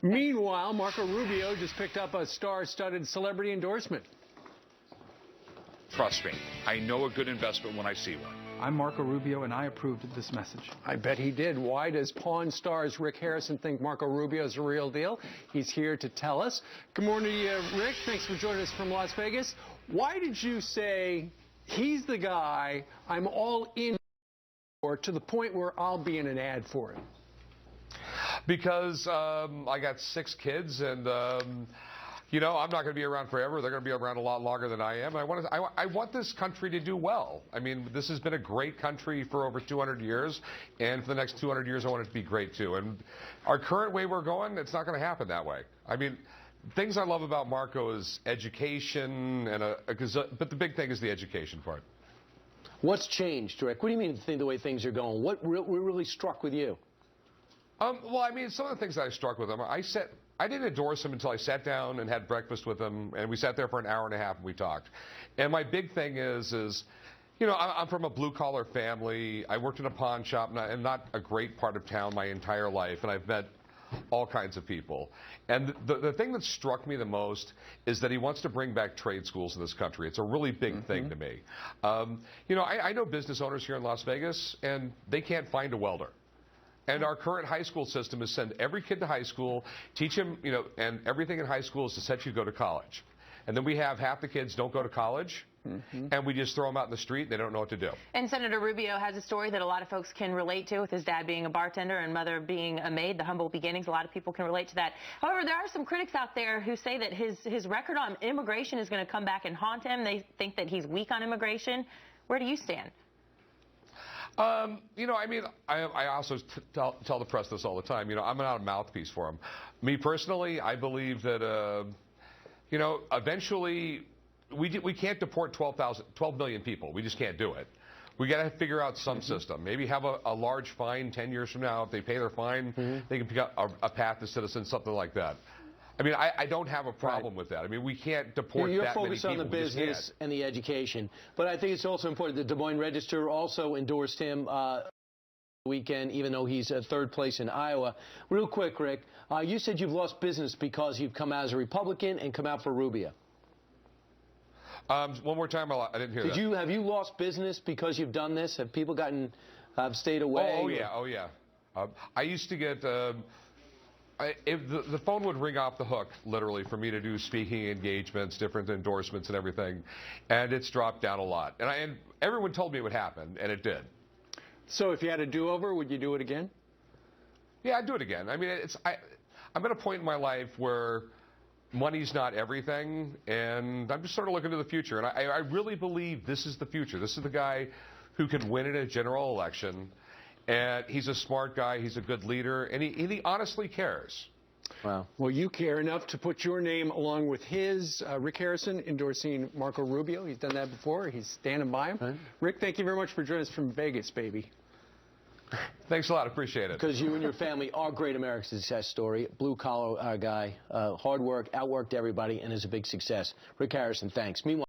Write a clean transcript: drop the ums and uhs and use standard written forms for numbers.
Meanwhile, Marco Rubio just picked up a star-studded celebrity endorsement. Trust me, I know a good investment when I see one. I'm Marco Rubio, and I approved of this message. I bet he did. Why does Pawn Stars Rick Harrison think Marco Rubio is a real deal? He's here to tell us. Good morning to you, Rick. Thanks for joining us from Las Vegas. Why did you say he's the guy I'm all in for, to the point where I'll be in an ad for him? Because I got 6 kids, and you know, I'm not going to be around forever. They're going to be around a lot longer than I am. I want this country to do well. I mean, this has been a great country for over 200 years, and for the next 200 years, I want it to be great too. And our current way we're going, it's not going to happen that way. I mean, things I love about Marco is education, and but the big thing is the education part. What's changed, Rick? What do you mean the way things are going? What really struck with you? Well, I mean, some of the things that I struck with him, I didn't endorse him until I sat down and had breakfast with him, and we sat there for an hour and a half and we talked. And my big thing is, you know, I'm from a blue-collar family. I worked in a pawn shop, and not a great part of town my entire life, and I've met all kinds of people. And the thing that struck me the most is that he wants to bring back trade schools in this country. It's a really big thing to me. You know, I know business owners here in Las Vegas, and they can't find a welder. And our current high school system is send every kid to high school, teach them, you know, and everything in high school is to set you to go to college. And then we have half the kids don't go to college, and we just throw them out in the street, and they don't know what to do. And Senator Rubio has a story that a lot of folks can relate to, with his dad being a bartender and mother being a maid, the humble beginnings. A lot of people can relate to that. However, there are some critics out there who say that his record on immigration is going to come back and haunt him. They think that he's weak on immigration. Where do you stand? You know, I mean, I also tell the press this all the time. You know, I'm not a mouthpiece for him. Me personally, I believe that, you know, eventually we can't deport 12 million people. We just can't do it. We got to figure out some system. Maybe have a large fine 10 years from now. If they pay their fine, they can pick up a path to citizen, something like that. I mean, I don't have a problem with that. I mean, we can't deport that many people. You're focused on the business and the education. But I think it's also important. The Des Moines Register also endorsed him weekend, even though he's 3rd place in Iowa. Real quick, Rick, you said you've lost business because you've come out as a Republican and come out for Rubio. One more time, I didn't hear that. Have you lost business because you've done this? Have people stayed away? Oh yeah. I used to get... the phone would ring off the hook, literally, for me to do speaking engagements, different endorsements and everything, and it's dropped down a lot. And everyone told me it would happen, and it did. So if you had a do-over, would you do it again? Yeah, I'd do it again. I mean, I'm at a point in my life where money's not everything, and I'm just sort of looking to the future. And I really believe this is the future. This is the guy who can win in a general election. And he's a smart guy, he's a good leader, and he honestly cares. Wow. Well, you care enough to put your name along with his, Rick Harrison, endorsing Marco Rubio. He's done that before. He's standing by him. Right. Rick, thank you very much for joining us from Vegas, baby. Thanks a lot. Appreciate it. Because you and your family are great American success story. Blue-collar guy, hard work, outworked everybody, and is a big success. Rick Harrison, thanks. Meanwhile,